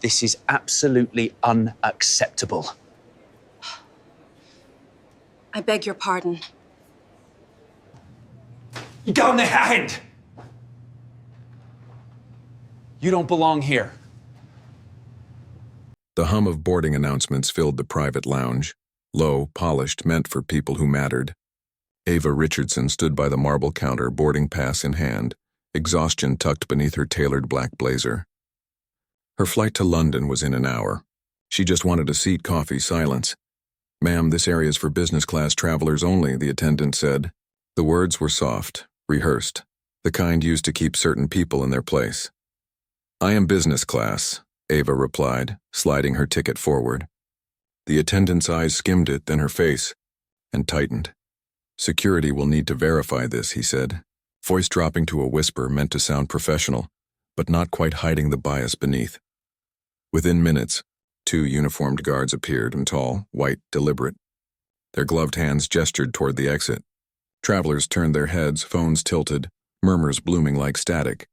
This is absolutely unacceptable. I beg your pardon. Down the hand! You don't belong here. The hum of boarding announcements filled the private lounge, low, polished, meant for people who mattered. Ava Richardson stood by the marble counter, boarding pass in hand, exhaustion tucked beneath her tailored black blazer. Her flight to London was in an hour. She just wanted a seat, coffee, silence. "Ma'am, this area is for business class travelers only," the attendant said. The words were soft, rehearsed, the kind used to keep certain people in their place. "I am business class," Ava replied, sliding her ticket forward. The attendant's eyes skimmed it, then her face, and tightened. "Security will need to verify this," he said, voice dropping to a whisper meant to sound professional, but not quite hiding the bias beneath. Within minutes, 2 uniformed guards appeared, tall, white, deliberate. Their gloved hands gestured toward the exit. Travelers turned their heads, phones tilted, murmurs blooming like static.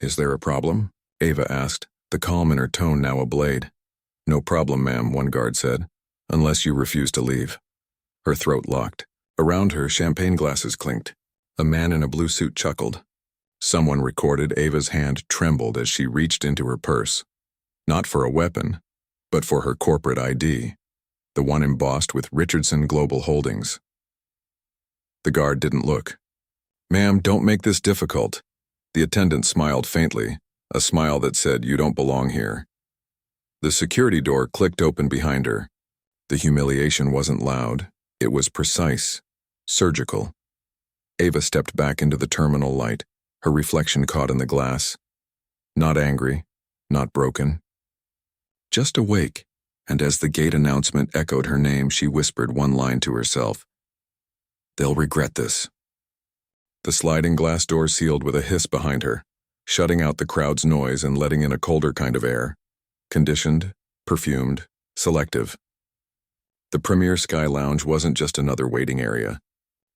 "Is there a problem?" Ava asked, the calm in her tone now ablaid. "No problem, ma'am," one guard said, "unless you refuse to leave." Her throat locked. Around her, champagne glasses clinked. A man in a blue suit chuckled. Someone recorded Ava's hand trembled as she reached into her purse. Not for a weapon, but for her corporate ID, the one embossed with Richardson Global Holdings. The guard didn't look. "Ma'am, don't make this difficult." The attendant smiled faintly, a smile that said, "You don't belong here." The security door clicked open behind her. The humiliation wasn't loud. It was precise, surgical. Ava stepped back into the terminal light, her reflection caught in the glass. Not angry, not broken. Just awake, and as the gate announcement echoed her name, she whispered one line to herself. "They'll regret this." The sliding glass door sealed with a hiss behind her, shutting out the crowd's noise and letting in a colder kind of air. Conditioned, perfumed, selective. The Premier Sky Lounge wasn't just another waiting area.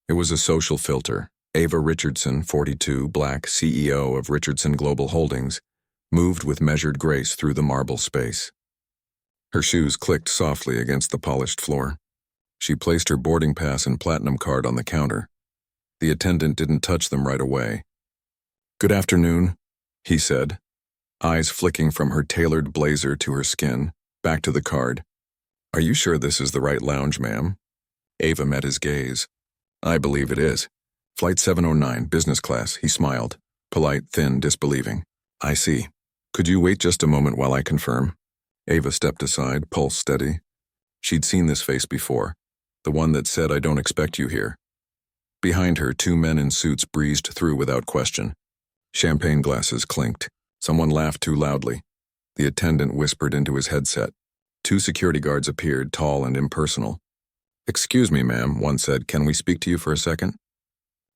It was a social filter. Ava Richardson, 42, black, CEO of Richardson Global Holdings, moved with measured grace through the marble space. Her shoes clicked softly against the polished floor. She placed her boarding pass and platinum card on the counter. The attendant didn't touch them right away. "Good afternoon," he said, eyes flicking from her tailored blazer to her skin, back to the card. "Are you sure this is the right lounge, ma'am?" Ava met his gaze. "I believe it is. Flight 709, business class," he smiled, polite, thin, disbelieving. "I see. Could you wait just a moment while I confirm?" Ava stepped aside, pulse steady. She'd seen this face before, the one that said, "I don't expect you here." Behind her, 2 men in suits breezed through without question. Champagne glasses clinked. Someone laughed too loudly. The attendant whispered into his headset. 2 security guards appeared, tall and impersonal. "Excuse me, ma'am," one said, "can we speak to you for a second?"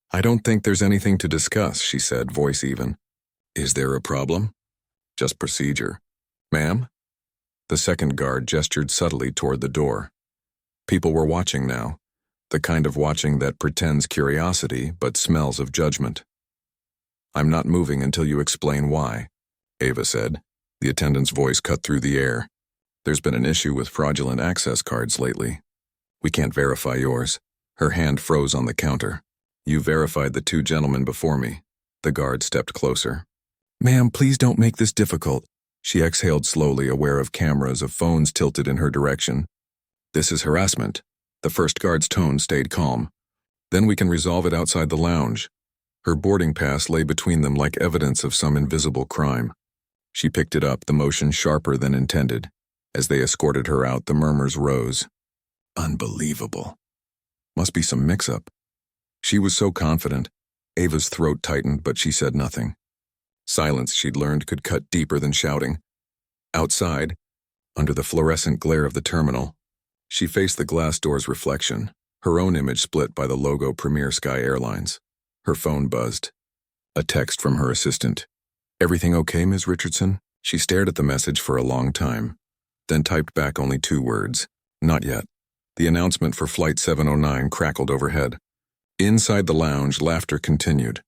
"I don't think there's anything to discuss," she said, voice even. "Is there a problem?" "Just procedure." "Ma'am?" The second guard gestured subtly toward the door. People were watching now, the kind of watching that pretends curiosity but smells of judgment. "I'm not moving until you explain why," Ava said. The attendant's voice cut through the air. "There's been an issue with fraudulent access cards lately. We can't verify yours." Her hand froze on the counter. "You verified the 2 gentlemen before me." The guard stepped closer. "Ma'am, please don't make this difficult." She exhaled slowly, aware of cameras, of phones tilted in her direction. "This is harassment." The first guard's tone stayed calm. "Then we can resolve it outside the lounge." Her boarding pass lay between them like evidence of some invisible crime. She picked it up, the motion sharper than intended. As they escorted her out, the murmurs rose. Unbelievable. Must be some mix-up. She was so confident. Ava's throat tightened, but she said nothing. Silence, she'd learned, could cut deeper than shouting. Outside, under the fluorescent glare of the terminal, she faced the glass door's reflection, her own image split by the logo Premier Sky Airlines. Her phone buzzed. A text from her assistant. "Everything okay, Ms. Richardson?" She stared at the message for a long time, then typed back only 2 words. "Not yet." The announcement for Flight 709 crackled overhead. Inside the lounge, laughter continued.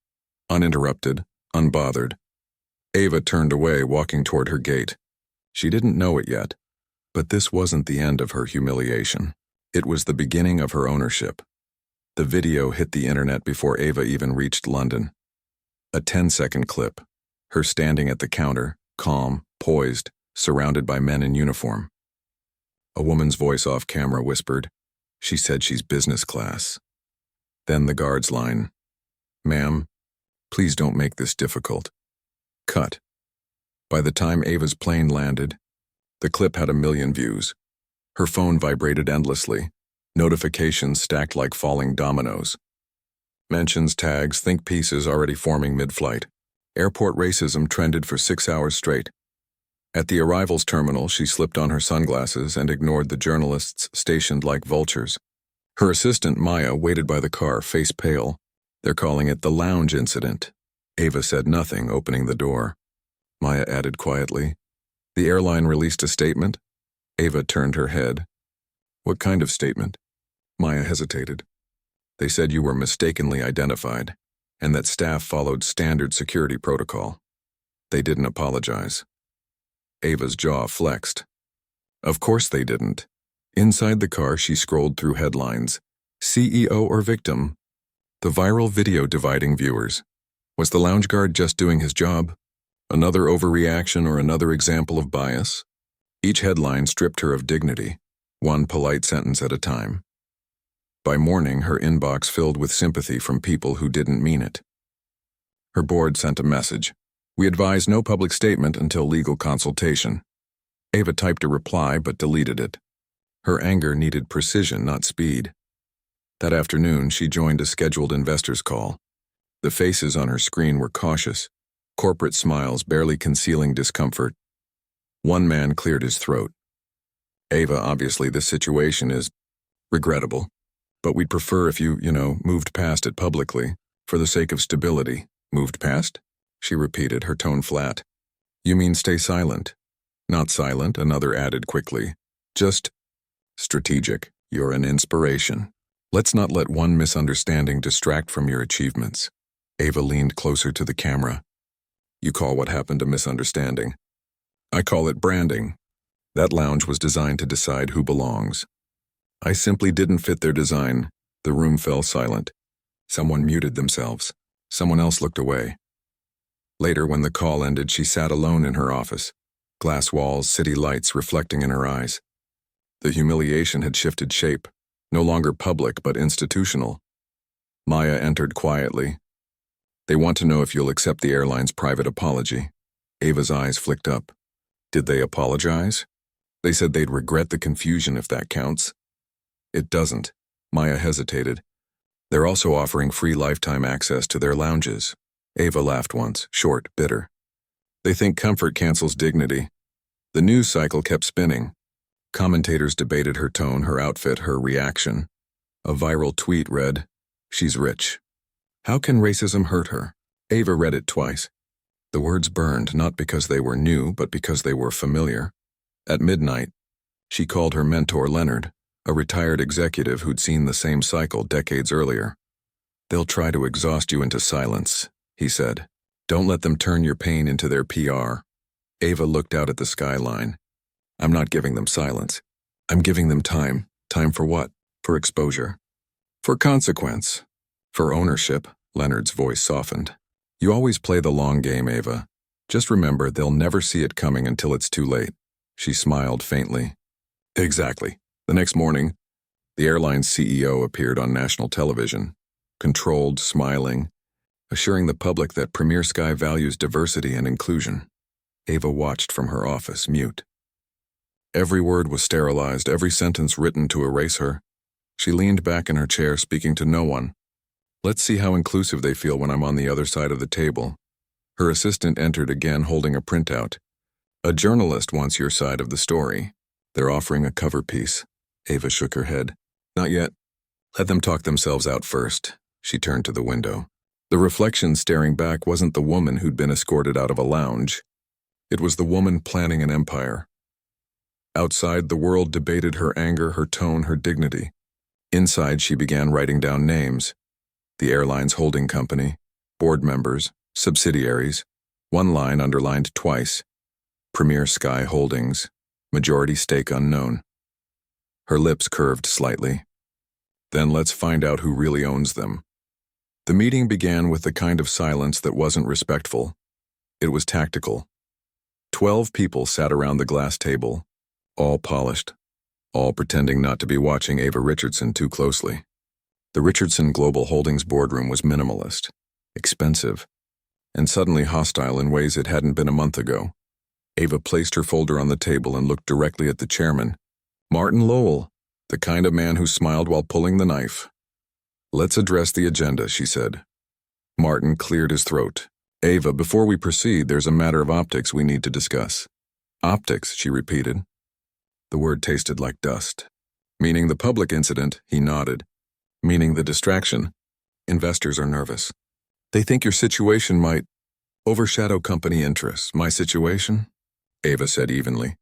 Uninterrupted, unbothered. Ava turned away, walking toward her gate. She didn't know it yet, but this wasn't the end of her humiliation. It was the beginning of her ownership. The video hit the internet before Ava even reached London. A 10-second clip, her standing at the counter, calm, poised, surrounded by men in uniform. A woman's voice off camera whispered, "She said she's business class." Then the guard's line, "Ma'am, please don't make this difficult." Cut. By the time Ava's plane landed, the clip had 1 million views. Her phone vibrated endlessly, notifications stacked like falling dominoes. Mentions, tags, think pieces already forming mid-flight. Airport racism trended for 6 hours straight. At the arrivals terminal, she slipped on her sunglasses and ignored the journalists stationed like vultures. Her assistant, Maya, waited by the car, face pale. "They're calling it the lounge incident." Ava said nothing, opening the door. Maya added quietly, "The airline released a statement?" Ava turned her head. "What kind of statement?" Maya hesitated. "They said you were mistakenly identified, and that staff followed standard security protocol. They didn't apologize." Ava's jaw flexed. Of course they didn't. Inside the car, she scrolled through headlines. CEO or victim? The viral video dividing viewers. Was the lounge guard just doing his job? Another overreaction or another example of bias? Each headline stripped her of dignity, one polite sentence at a time. By morning, her inbox filled with sympathy from people who didn't mean it. Her board sent a message. "We advise no public statement until legal consultation." Ava typed a reply but deleted it. Her anger needed precision, not speed. That afternoon, she joined a scheduled investors call. The faces on her screen were cautious, corporate smiles barely concealing discomfort. One man cleared his throat. "Ava, obviously this situation is regrettable, but we'd prefer if you, moved past it publicly, for the sake of stability." "Moved past?" she repeated, her tone flat. "You mean stay silent?" "Not silent," another added quickly. "Just strategic. You're an inspiration. Let's not let one misunderstanding distract from your achievements." Ava leaned closer to the camera. "You call what happened a misunderstanding? I call it branding. That lounge was designed to decide who belongs. I simply didn't fit their design." The room fell silent. Someone muted themselves. Someone else looked away. Later, when the call ended, she sat alone in her office, glass walls, city lights reflecting in her eyes. The humiliation had shifted shape, no longer public but institutional. Maya entered quietly. "They want to know if you'll accept the airline's private apology." Ava's eyes flicked up. "Did they apologize?" "They said they'd regret the confusion if that counts." "It doesn't." Maya hesitated. "They're also offering free lifetime access to their lounges." Ava laughed once, short, bitter. "They think comfort cancels dignity." The news cycle kept spinning. Commentators debated her tone, her outfit, her reaction. A viral tweet read, "She's rich. How can racism hurt her?" Ava read it twice. The words burned, not because they were new, but because they were familiar. At midnight, she called her mentor Leonard, a retired executive who'd seen the same cycle decades earlier. "They'll try to exhaust you into silence," he said. "Don't let them turn your pain into their PR." Ava looked out at the skyline. "I'm not giving them silence. I'm giving them time. Time for what? For exposure. For consequence. For ownership." Leonard's voice softened. "You always play the long game, Ava. Just remember, they'll never see it coming until it's too late." She smiled faintly. "Exactly." The next morning, the airline's CEO appeared on national television, controlled, smiling, assuring the public that Premier Sky values diversity and inclusion. Ava watched from her office, mute. Every word was sterilized, every sentence written to erase her. She leaned back in her chair, speaking to no one. "Let's see how inclusive they feel when I'm on the other side of the table." Her assistant entered again, holding a printout. "A journalist wants your side of the story. They're offering a cover piece." Ava shook her head. "Not yet. Let them talk themselves out first." She turned to the window. The reflection staring back wasn't the woman who'd been escorted out of a lounge. It was the woman planning an empire. Outside, the world debated her anger, her tone, her dignity. Inside, she began writing down names. The airline's holding company, board members, subsidiaries. One line underlined twice. Premier Sky Holdings, majority stake unknown. Her lips curved slightly. Then let's find out who really owns them. The meeting began with the kind of silence that wasn't respectful. It was tactical. 12 people sat around the glass table, all polished, all pretending not to be watching Ava Richardson too closely. The Richardson Global Holdings boardroom was minimalist, expensive, and suddenly hostile in ways it hadn't been a month ago. Ava placed her folder on the table and looked directly at the chairman, Martin Lowell, the kind of man who smiled while pulling the knife. "Let's address the agenda," she said. Martin cleared his throat. "Ava, before we proceed, there's a matter of optics we need to discuss." "Optics," she repeated. The word tasted like dust. "Meaning the public incident," he nodded. "Meaning the distraction. Investors are nervous. They think your situation might overshadow company interests." "My situation?" Ava said evenly.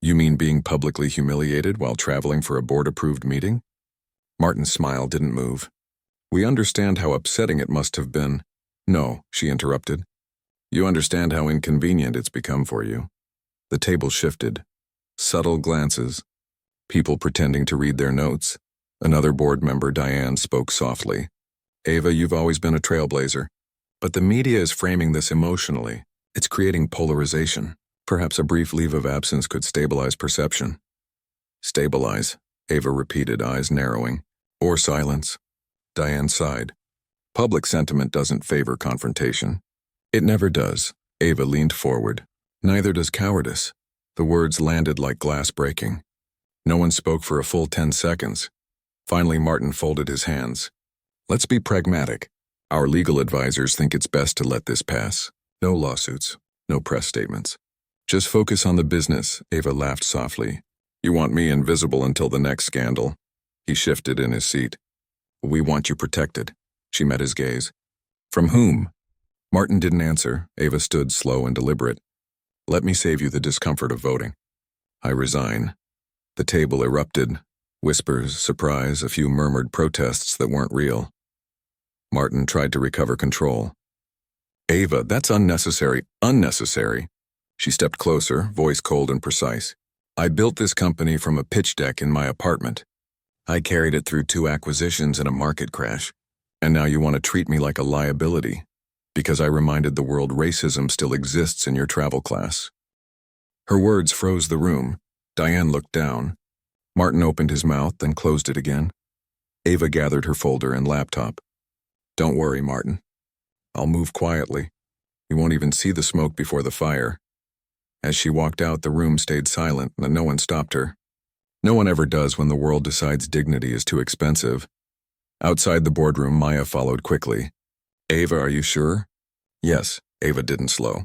"You mean being publicly humiliated while traveling for a board-approved meeting?" Martin's smile didn't move. "We understand how upsetting it must have been." "No," she interrupted. "You understand how inconvenient it's become for you." The table shifted. Subtle glances. People pretending to read their notes. Another board member, Diane, spoke softly. "Ava, you've always been a trailblazer. But the media is framing this emotionally. It's creating polarization. Perhaps a brief leave of absence could stabilize perception." "Stabilize," Ava repeated, eyes narrowing. "Or silence." Diane sighed. "Public sentiment doesn't favor confrontation." "It never does." Ava leaned forward. "Neither does cowardice." The words landed like glass breaking. No one spoke for a full 10 seconds. Finally, Martin folded his hands. "Let's be pragmatic. Our legal advisors think it's best to let this pass. No lawsuits, no press statements. Just focus on the business." Ava laughed softly. "You want me invisible until the next scandal." He shifted in his seat. "We want you protected." She met his gaze. "From whom?" Martin didn't answer. Ava stood slow and deliberate. "Let me save you the discomfort of voting. I resign." The table erupted. Whispers, surprise, a few murmured protests that weren't real. Martin tried to recover control. "Ava, that's unnecessary, unnecessary." She stepped closer, voice cold and precise. "I built this company from a pitch deck in my apartment. I carried it through 2 acquisitions and a market crash. And now you want to treat me like a liability because I reminded the world racism still exists in your travel class." Her words froze the room. Diane looked down. Martin opened his mouth, then closed it again. Ava gathered her folder and laptop. "Don't worry, Martin. I'll move quietly. You won't even see the smoke before the fire." As she walked out, the room stayed silent, and no one stopped her. No one ever does when the world decides dignity is too expensive. Outside the boardroom, Maya followed quickly. "Ava, are you sure?" "Yes." Ava didn't slow.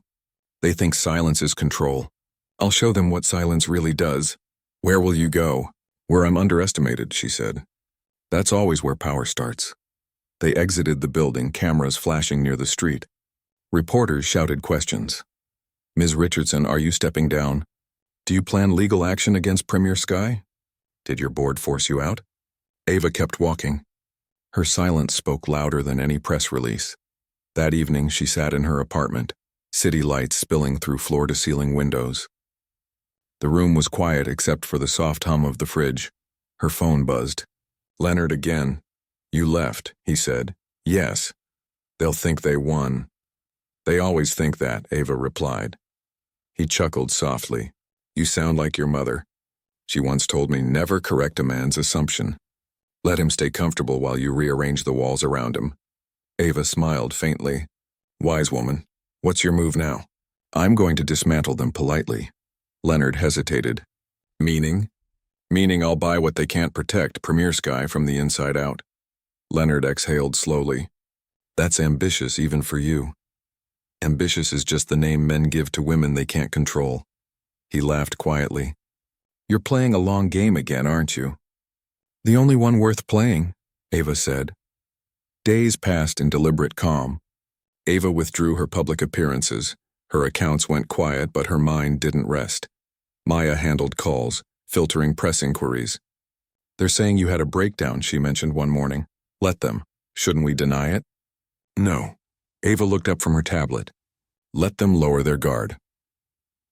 "They think silence is control. I'll show them what silence really does." "Where will you go?" "Where I'm underestimated," she said. "That's always where power starts." They exited the building, cameras flashing near the street. Reporters shouted questions. "Ms. Richardson, are you stepping down? Do you plan legal action against Premier Sky? Did your board force you out?" Ava kept walking. Her silence spoke louder than any press release. That evening, she sat in her apartment, city lights spilling through floor-to-ceiling windows. The room was quiet except for the soft hum of the fridge. Her phone buzzed. "Leonard again." "You left," he said. "Yes. They'll think they won." "They always think that," Ava replied. He chuckled softly. "You sound like your mother. She once told me never correct a man's assumption. Let him stay comfortable while you rearrange the walls around him." Ava smiled faintly. "Wise woman. What's your move now?" "I'm going to dismantle them politely." Leonard hesitated. "Meaning?" "Meaning I'll buy what they can't protect, Premier Sky, from the inside out." Leonard exhaled slowly. "That's ambitious even for you." "Ambitious is just the name men give to women they can't control." He laughed quietly. "You're playing a long game again, aren't you?" "The only one worth playing," Ava said. Days passed in deliberate calm. Ava withdrew her public appearances. Her accounts went quiet, but her mind didn't rest. Maya handled calls, filtering press inquiries. "They're saying you had a breakdown," she mentioned one morning. "Let them. Shouldn't we deny it?" "No." Ava looked up from her tablet. "Let them lower their guard."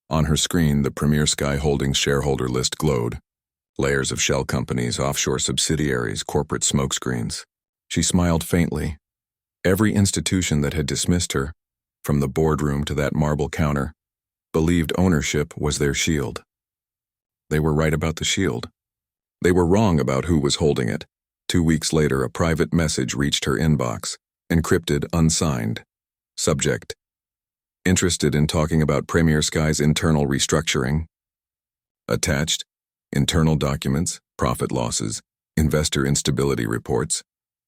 On her screen, the Premier Sky Holdings shareholder list glowed. Layers of shell companies, offshore subsidiaries, corporate smokescreens. She smiled faintly. Every institution that had dismissed her, from the boardroom to that marble counter, believed ownership was their shield. They were right about the shield. They were wrong about who was holding it. 2 weeks later, a private message reached her inbox, encrypted, unsigned. Subject: interested in talking about Premier Sky's internal restructuring. Attached: internal documents, profit losses, investor instability reports.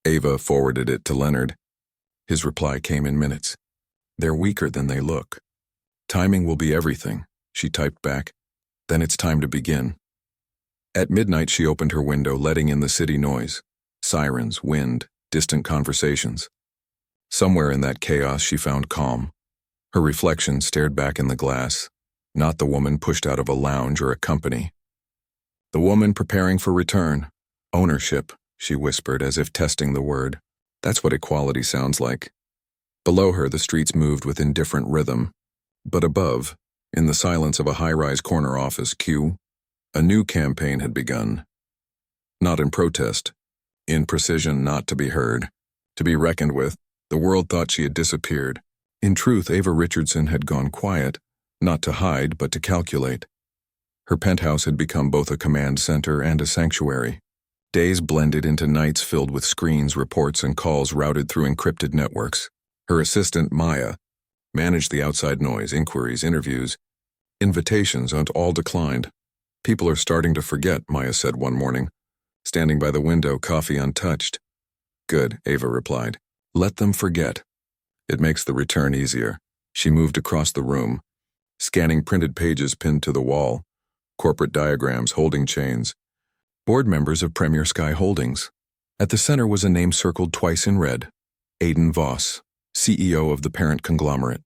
Ava forwarded it to Leonard. His reply came in minutes. They're weaker than they look. Timing will be everything, she typed back. Then it's time to begin. At midnight, she opened her window, letting in the city noise. Sirens, wind, distant conversations. Somewhere in that chaos, she found calm. Her reflection stared back in the glass, not the woman pushed out of a lounge or a company. The woman preparing for return. Ownership, she whispered, as if testing the word. That's what equality sounds like. Below her, the streets moved with indifferent rhythm. But above, in the silence of a high-rise corner office queue, a new campaign had begun. Not in protest, in precision not to be heard, to be reckoned with. The world thought she had disappeared. In truth, Ava Richardson had gone quiet, not to hide, but to calculate. Her penthouse had become both a command center and a sanctuary. Days blended into nights filled with screens, reports, and calls routed through encrypted networks. Her assistant, Maya, managed the outside noise, inquiries, interviews, invitations, and all declined. People are starting to forget, Maya said one morning, standing by the window, coffee untouched. Good, Ava replied. Let them forget. It makes the return easier. She moved across the room, scanning printed pages pinned to the wall, corporate diagrams, holding chains, board members of Premier Sky Holdings. At the center was a name circled twice in red, Aidan Voss, CEO of the parent conglomerate.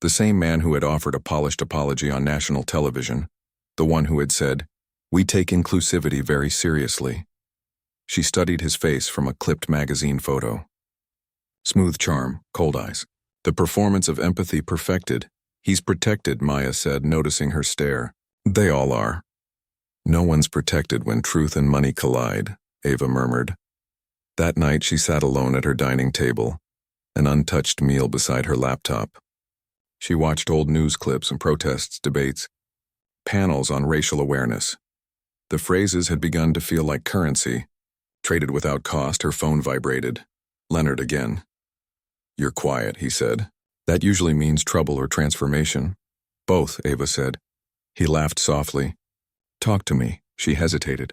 The same man who had offered a polished apology on national television, the one who had said, "We take inclusivity very seriously." She studied his face from a clipped magazine photo. Smooth charm, cold eyes. The performance of empathy perfected. He's protected, Maya said, noticing her stare. They all are. No one's protected when truth and money collide, Ava murmured. That night she sat alone at her dining table, an untouched meal beside her laptop. She watched old news clips and protests, debates, panels on racial awareness. The phrases had begun to feel like currency. Traded without cost, her phone vibrated. Leonard again. You're quiet, he said. That usually means trouble or transformation. Both, Ava said. He laughed softly. Talk to me, she hesitated.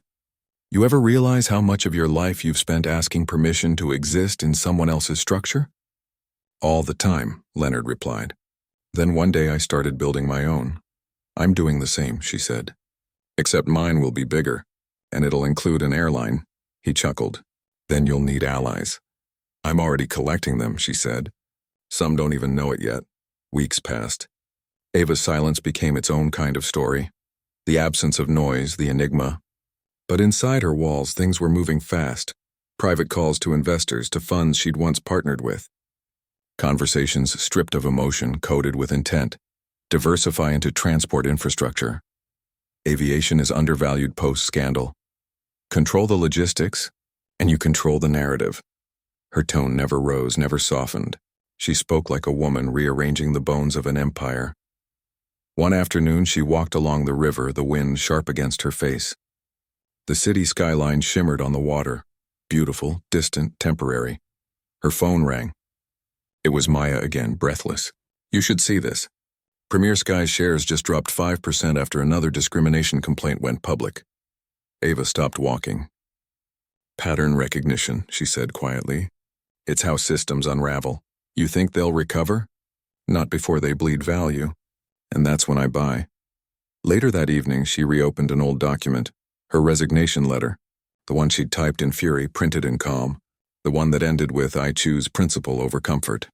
You ever realize how much of your life you've spent asking permission to exist in someone else's structure? All the time, Leonard replied. Then one day I started building my own. I'm doing the same, she said. Except mine will be bigger, and it'll include an airline. He chuckled. Then you'll need allies. I'm already collecting them, she said. Some don't even know it yet. Weeks passed. Ava's silence became its own kind of story. The absence of noise, the enigma. But inside her walls, things were moving fast. Private calls to investors, to funds she'd once partnered with. Conversations stripped of emotion, coded with intent. Diversify into transport infrastructure. Aviation is undervalued post-scandal. Control the logistics, and you control the narrative. Her tone never rose, never softened. She spoke like a woman rearranging the bones of an empire. One afternoon, she walked along the river, the wind sharp against her face. The city skyline shimmered on the water, beautiful, distant, temporary. Her phone rang. It was Maya again, breathless. You should see this. Premier Sky's shares just dropped 5% after another discrimination complaint went public. Ava stopped walking. Pattern recognition, she said quietly. It's how systems unravel. You think they'll recover? Not before they bleed value. And that's when I buy. Later that evening, she reopened an old document, her resignation letter, the one she'd typed in fury, printed in calm, the one that ended with, I choose principle over comfort.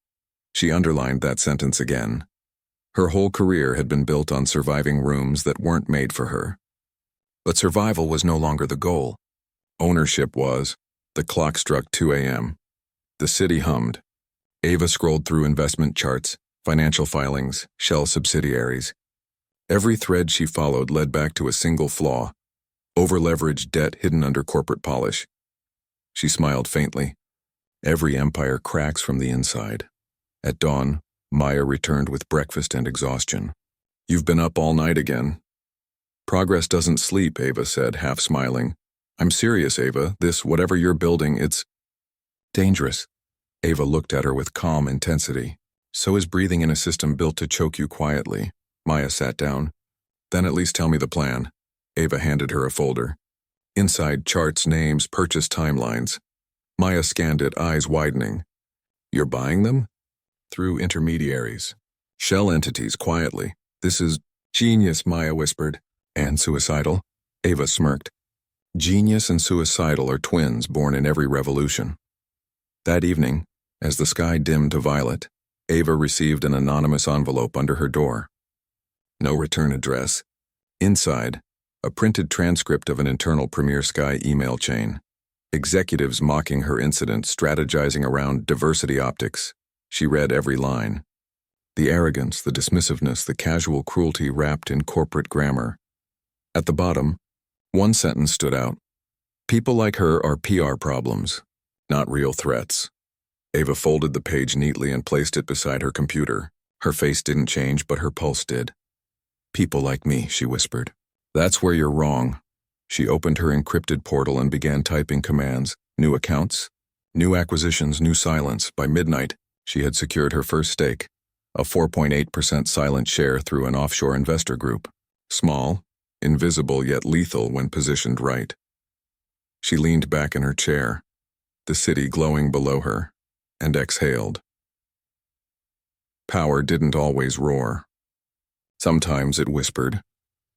She underlined that sentence again. Her whole career had been built on surviving rooms that weren't made for her. But survival was no longer the goal. Ownership was. The clock struck 2 a.m. The city hummed. Ava scrolled through investment charts, financial filings, shell subsidiaries. Every thread she followed led back to a single flaw: over-leveraged debt hidden under corporate polish. She smiled faintly. Every empire cracks from the inside. At dawn, Maya returned with breakfast and exhaustion. "You've been up all night again." "Progress doesn't sleep," Ava said, half smiling. "I'm serious, Ava. This, whatever you're building, it's dangerous." Ava looked at her with calm intensity. "So is breathing in a system built to choke you quietly." Maya sat down. "Then at least tell me the plan." Ava handed her a folder. Inside, charts, names, purchase timelines. Maya scanned it, eyes widening. "You're buying them?" "Through intermediaries. Shell entities, quietly. This is genius," Maya whispered. "And suicidal?" Ava smirked. "Genius and suicidal are twins born in every revolution." That evening, as the sky dimmed to violet, Ava received an anonymous envelope under her door. No return address. Inside, a printed transcript of an internal Premier Sky email chain. Executives mocking her incident, strategizing around diversity optics. She read every line. The arrogance, the dismissiveness, the casual cruelty wrapped in corporate grammar. At the bottom, one sentence stood out. "People like her are PR problems, not real threats." Ava folded the page neatly and placed it beside her computer. Her face didn't change, but her pulse did. "People like me," she whispered. "That's where you're wrong." She opened her encrypted portal and began typing commands. New accounts, new acquisitions, new silence. By midnight, she had secured her first stake, a 4.8% silent share through an offshore investor group. Small, invisible yet lethal when positioned right. She leaned back in her chair, the city glowing below her, and exhaled. Power didn't always roar. Sometimes it whispered,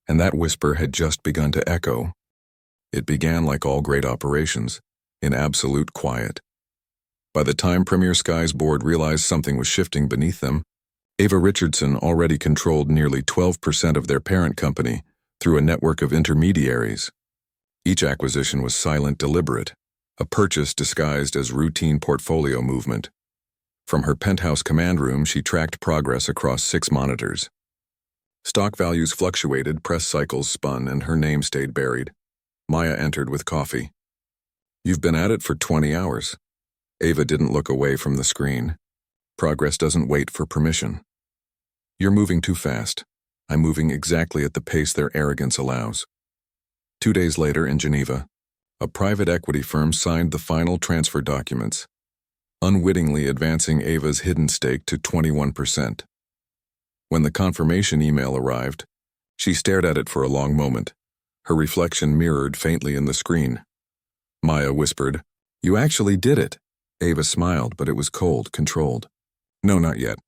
and that whisper had just begun to echo. It began like all great operations, in absolute quiet. By the time Premier Sky's board realized something was shifting beneath them, Ava Richardson already controlled nearly 12% of their parent company through a network of intermediaries. Each acquisition was silent, deliberate, a purchase disguised as routine portfolio movement. From her penthouse command room, she tracked progress across 6 monitors. Stock values fluctuated, press cycles spun, and her name stayed buried. Maya entered with coffee. "You've been at it for 20 hours. Ava didn't look away from the screen. "Progress doesn't wait for permission." "You're moving too fast. I'm moving exactly at the pace their arrogance allows." 2 days later in Geneva, a private equity firm signed the final transfer documents, unwittingly advancing Ava's hidden stake to 21%. When the confirmation email arrived, she stared at it for a long moment, her reflection mirrored faintly in the screen. Maya whispered, "You actually did it." Ava smiled, but it was cold, controlled. "No, not yet.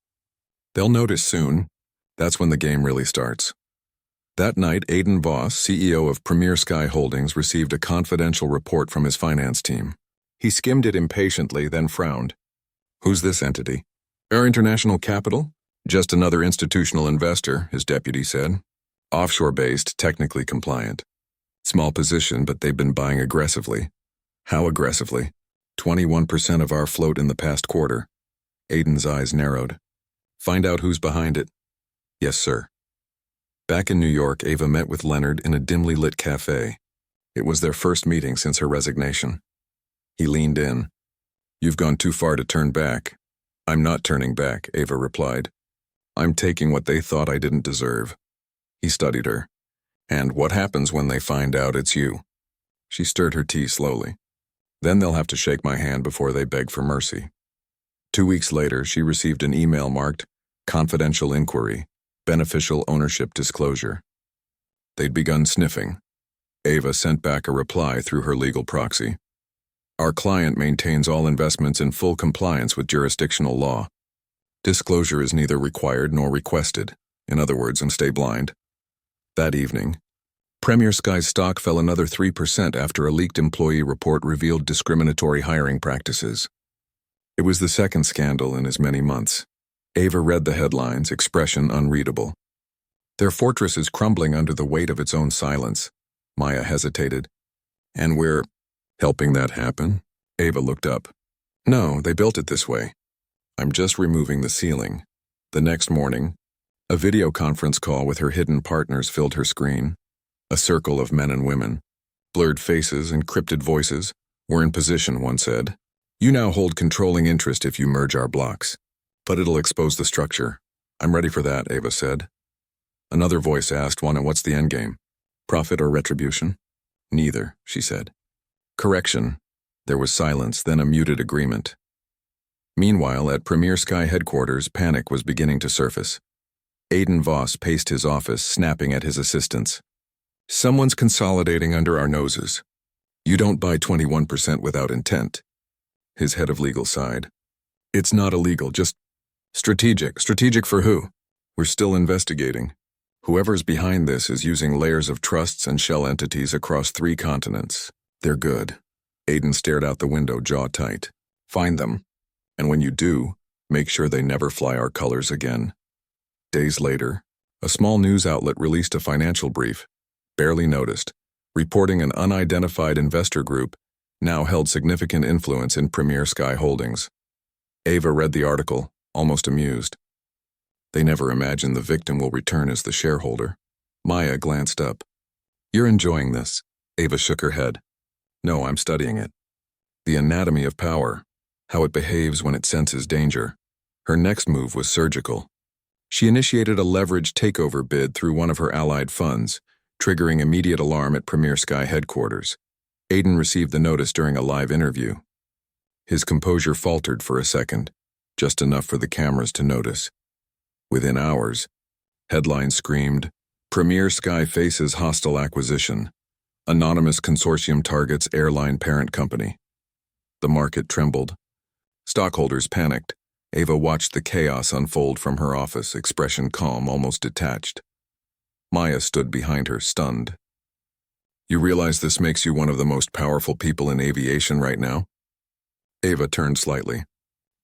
They'll notice soon. That's when the game really starts." That night, Aidan Voss, CEO of Premier Sky Holdings, received a confidential report from his finance team. He skimmed it impatiently, then frowned. "Who's this entity?" "Our International Capital? Just another institutional investor," his deputy said. "Offshore-based, technically compliant. Small position, but they've been buying aggressively." "How aggressively?" 21% of our float in the past quarter." Aidan's eyes narrowed. "Find out who's behind it." "Yes, sir." Back in New York, Ava met with Leonard in a dimly lit cafe. It was their first meeting since her resignation. He leaned in. "You've gone too far to turn back." "I'm not turning back," Ava replied. "I'm taking what they thought I didn't deserve." He studied her. "And what happens when they find out it's you?" She stirred her tea slowly. "Then they'll have to shake my hand before they beg for mercy." 2 weeks later, she received an email marked "Confidential Inquiry, Beneficial Ownership Disclosure." They'd begun sniffing. Ava sent back a reply through her legal proxy. "Our client maintains all investments in full compliance with jurisdictional law. Disclosure is neither required nor requested. In other words, and stay blind." That evening, Premier Sky's stock fell another 3% after a leaked employee report revealed discriminatory hiring practices. It was the second scandal in as many months. Ava read the headlines, expression unreadable. "Their fortress is crumbling under the weight of its own silence." Maya hesitated. "And we're helping that happen?" Ava looked up. "No, they built it this way. I'm just removing the ceiling." The next morning, A video conference call with her hidden partners filled her screen. A circle of men and women, blurred faces and cryptic voices, were in position, one said. You now hold controlling interest if you merge our blocks. But it'll expose the structure. I'm ready for that, Ava said. Another voice asked, what's the endgame? Profit or retribution? Neither, she said. Correction. There was silence, then a muted agreement. Meanwhile, at Premier Sky headquarters, panic was beginning to surface. Aiden Voss paced his office, snapping at his assistants. Someone's consolidating under our noses. You don't buy 21% without intent. His head of legal sighed. It's not illegal, just strategic. Strategic for who? We're still investigating. Whoever's behind this is using layers of trusts and shell entities across 3 continents. They're good. Aiden stared out the window, jaw tight. Find them. And when you do, make sure they never fly our colors again. Days later, a small news outlet released a financial brief, barely noticed, reporting an unidentified investor group now held significant influence in Premier Sky Holdings. Ava read the article, almost amused. They never imagined the victim will return as the shareholder. Maya glanced up. You're enjoying this. Ava shook her head. No, I'm studying it. The anatomy of power, how it behaves when it senses danger. Her next move was surgical. She initiated a leveraged takeover bid through one of her allied funds, triggering immediate alarm at Premier Sky headquarters. Aiden received the notice during a live interview. His composure faltered for a second, just enough for the cameras to notice. Within hours, headlines screamed, Premier Sky faces hostile acquisition. Anonymous consortium targets airline parent company. The market trembled. Stockholders panicked. Ava watched the chaos unfold from her office, expression calm, almost detached. Maya stood behind her, stunned. You realize this makes you one of the most powerful people in aviation right now? Ava turned slightly.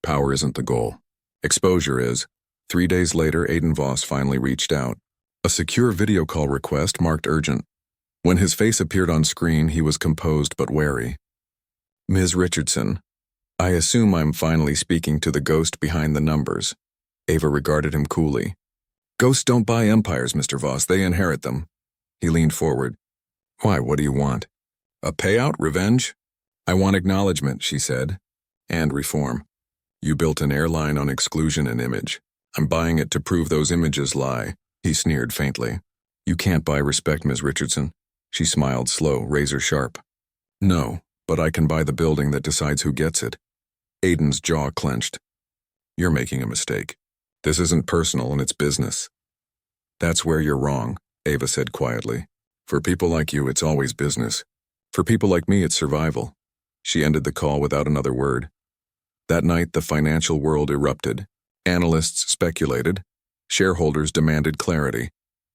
Power isn't the goal. Exposure is. 3 days later, Aiden Voss finally reached out. A secure video call request marked urgent. When his face appeared on screen, he was composed but wary. Ms. Richardson, I assume I'm finally speaking to the ghost behind the numbers. Ava regarded him coolly. Ghosts don't buy empires, Mr. Voss. They inherit them. He leaned forward. Why, what do you want? A payout? Revenge? I want acknowledgement, she said. And reform. You built an airline on exclusion and image. I'm buying it to prove those images lie. He sneered faintly. You can't buy respect, Ms. Richardson. She smiled slow, razor sharp. No, but I can buy the building that decides who gets it. Aiden's jaw clenched. You're making a mistake. This isn't personal and it's business. That's where you're wrong, Ava said quietly. For people like you, it's always business. For people like me, it's survival. She ended the call without another word. That night, the financial world erupted. Analysts speculated. Shareholders demanded clarity.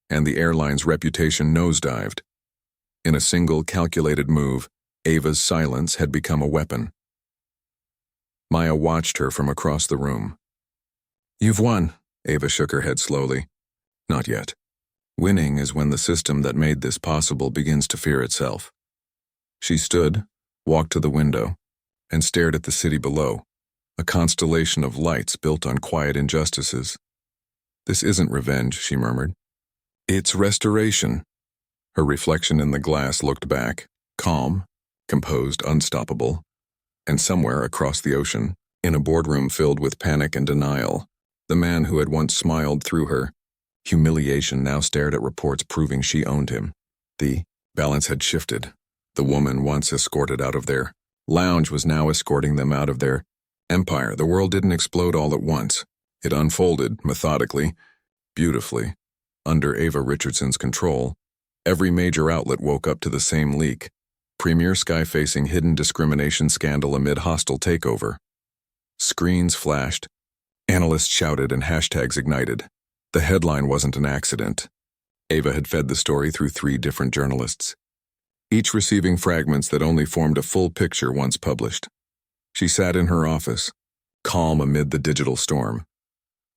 And the airline's reputation nosedived. In a single calculated move, Ava's silence had become a weapon. Maya watched her from across the room. You've won, Ava shook her head slowly. Not yet. Winning is when the system that made this possible begins to fear itself. She stood, walked to the window, and stared at the city below, a constellation of lights built on quiet injustices. This isn't revenge, she murmured. It's restoration. Her reflection in the glass looked back, calm, composed, unstoppable. And somewhere across the ocean, in a boardroom filled with panic and denial, the man who had once smiled through her, humiliation, now stared at reports proving she owned him. The balance had shifted. The woman once escorted out of their lounge was now escorting them out of their empire. The world didn't explode all at once. It unfolded, methodically, beautifully. Under Ava Richardson's control, every major outlet woke up to the same leak. Premier Sky facing hidden discrimination scandal amid hostile takeover. Screens flashed. Analysts shouted and hashtags ignited. The headline wasn't an accident. Ava had fed the story through 3 different journalists, each receiving fragments that only formed a full picture once published. She sat in her office, calm amid the digital storm.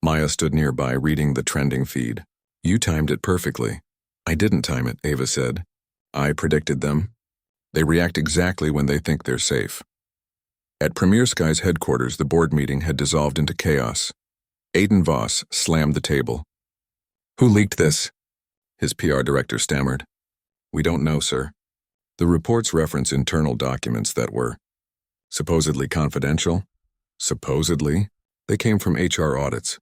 Maya stood nearby, reading the trending feed. You timed it perfectly. I didn't time it, Ava said. I predicted them. They react exactly when they think they're safe. At Premier Sky's headquarters, the board meeting had dissolved into chaos. Aiden Voss slammed the table. Who leaked this? His PR director stammered. We don't know, sir. The reports reference internal documents that were supposedly confidential. Supposedly? They came from HR audits.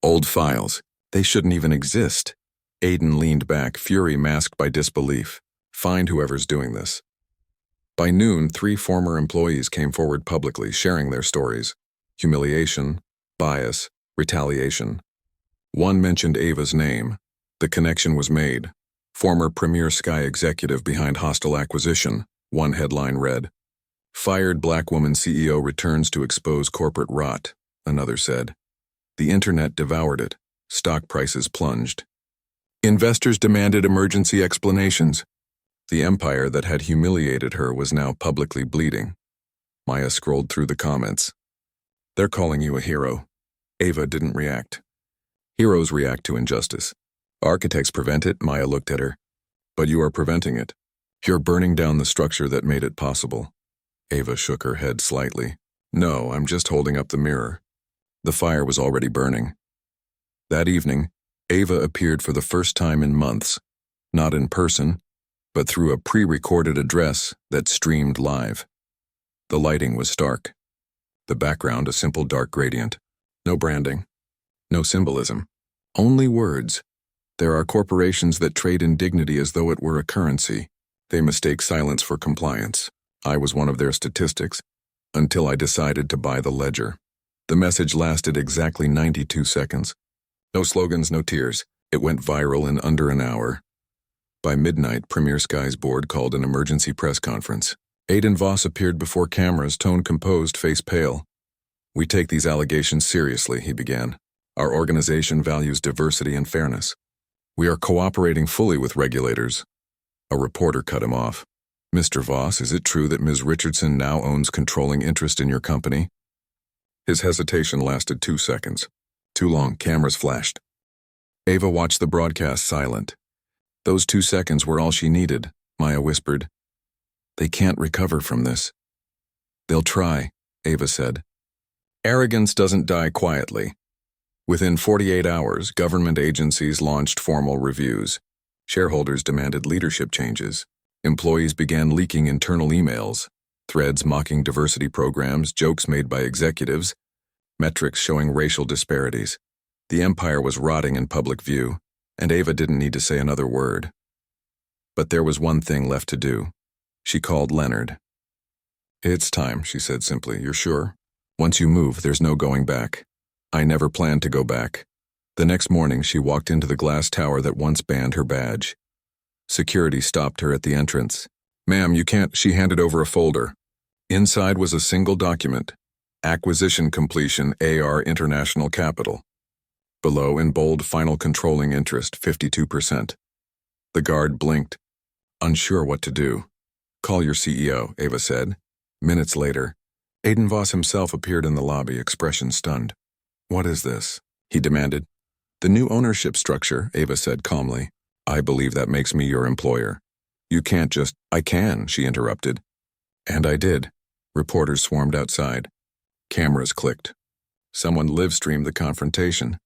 Old files. They shouldn't even exist. Aiden leaned back, fury masked by disbelief. Find whoever's doing this. By noon, 3 former employees came forward publicly, sharing their stories. Humiliation, bias, retaliation. One mentioned Ava's name. The connection was made. Former Premier Sky executive behind hostile acquisition, one headline read. Fired black woman CEO returns to expose corporate rot, another said. The internet devoured it. Stock prices plunged. Investors demanded emergency explanations. The empire that had humiliated her was now publicly bleeding. Maya scrolled through the comments. They're calling you a hero. Ava didn't react. Heroes react to injustice. Architects prevent it, Maya looked at her. But you are preventing it. You're burning down the structure that made it possible. Ava shook her head slightly. No, I'm just holding up the mirror. The fire was already burning. That evening, Ava appeared for the first time in months, not in person, but through a pre-recorded address that streamed live. The lighting was stark. The background a simple dark gradient. No branding. No symbolism. Only words. There are corporations that trade in dignity as though it were a currency. They mistake silence for compliance. I was one of their statistics, until I decided to buy the ledger. The message lasted exactly 92 seconds. No slogans, no tears. It went viral in under an hour. By midnight, Premier Sky's board called an emergency press conference. Aiden Voss appeared before cameras, tone composed, face pale. We take these allegations seriously, he began. Our organization values diversity and fairness. We are cooperating fully with regulators. A reporter cut him off. Mr. Voss, is it true that Ms. Richardson now owns controlling interest in your company? His hesitation lasted 2 seconds. Too long, cameras flashed. Ava watched the broadcast silent. Those 2 seconds were all she needed, Maya whispered. They can't recover from this. They'll try, Ava said. Arrogance doesn't die quietly. Within 48 hours, government agencies launched formal reviews. Shareholders demanded leadership changes. Employees began leaking internal emails, threads mocking diversity programs, jokes made by executives, metrics showing racial disparities. The empire was rotting in public view, and Ava didn't need to say another word. But there was one thing left to do. She called Leonard. It's time, she said simply. You're sure? Once you move, there's no going back. I never planned to go back. The next morning, she walked into the glass tower that once banned her badge. Security stopped her at the entrance. Ma'am, you can't. She handed over a folder. Inside was a single document. Acquisition completion, AR International Capital. Below, in bold, final controlling interest, 52%. The guard blinked, unsure what to do. Call your CEO, Ava said. Minutes later, Aiden Voss himself appeared in the lobby, expression stunned. What is this? He demanded. The new ownership structure, Ava said calmly. I believe that makes me your employer. You can't just— I can, she interrupted. And I did. Reporters swarmed outside. Cameras clicked. Someone live-streamed the confrontation.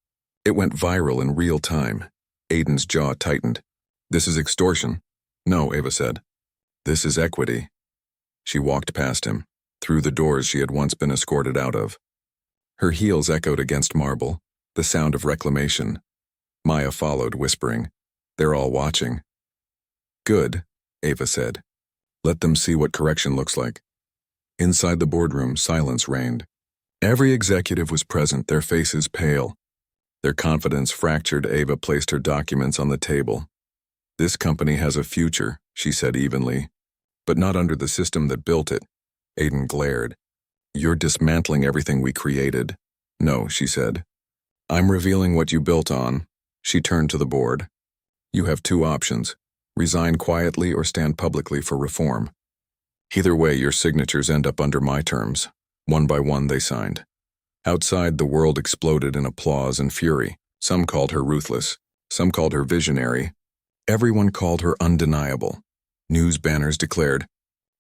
It went viral in real time. Aiden's jaw tightened. This is extortion. No, Ava said. This is equity. She walked past him, through the doors she had once been escorted out of. Her heels echoed against marble, the sound of reclamation. Maya followed, whispering, They're all watching. Good, Ava said. Let them see what correction looks like. Inside the boardroom, silence reigned. Every executive was present, their faces pale. Their confidence fractured. Ava placed her documents on the table. This company has a future, she said evenly, but not under the system that built it. Aiden glared. You're dismantling everything we created. No, she said. I'm revealing what you built on. She turned to the board. You have 2 options. Resign quietly or stand publicly for reform. Either way, your signatures end up under my terms. One by one, they signed. Outside, the world exploded in applause and fury. Some called her ruthless. Some called her visionary. Everyone called her undeniable. News banners declared,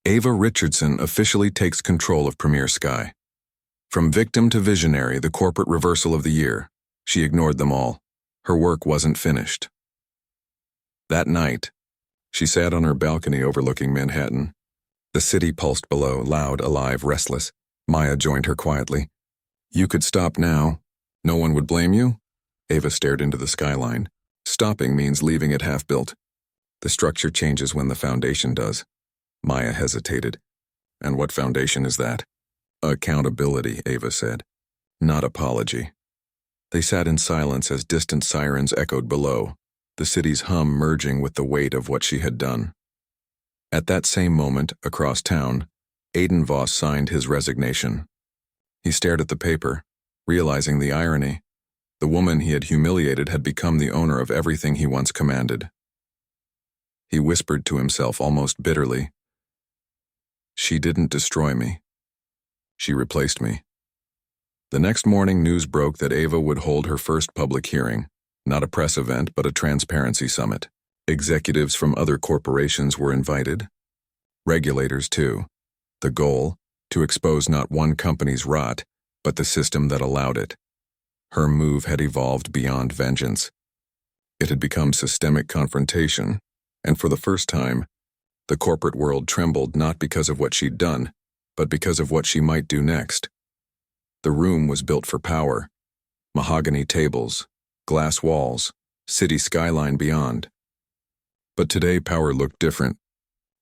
Ava Richardson officially takes control of Premier Sky. From victim to visionary, the corporate reversal of the year. She ignored them all. Her work wasn't finished. That night, she sat on her balcony overlooking Manhattan. The city pulsed below, loud, alive, restless. Maya joined her quietly. You could stop now. No one would blame you? Ava stared into the skyline. Stopping means leaving it half-built. The structure changes when the foundation does. Maya hesitated. And what foundation is that? Accountability, Ava said. Not apology. They sat in silence as distant sirens echoed below, the city's hum merging with the weight of what she had done. At that same moment, across town, Aiden Voss signed his resignation. He stared at the paper, realizing the irony. The woman he had humiliated had become the owner of everything he once commanded. He whispered to himself almost bitterly, "She didn't destroy me. She replaced me." The next morning, news broke that Ava would hold her first public hearing, not a press event, but a transparency summit. Executives from other corporations were invited. Regulators, too. The goal, to expose not one company's rot, but the system that allowed it. Her move had evolved beyond vengeance. It had become systemic confrontation, and for the first time, the corporate world trembled not because of what she'd done, but because of what she might do next. The room was built for power. Mahogany tables, glass walls, city skyline beyond. But today power looked different.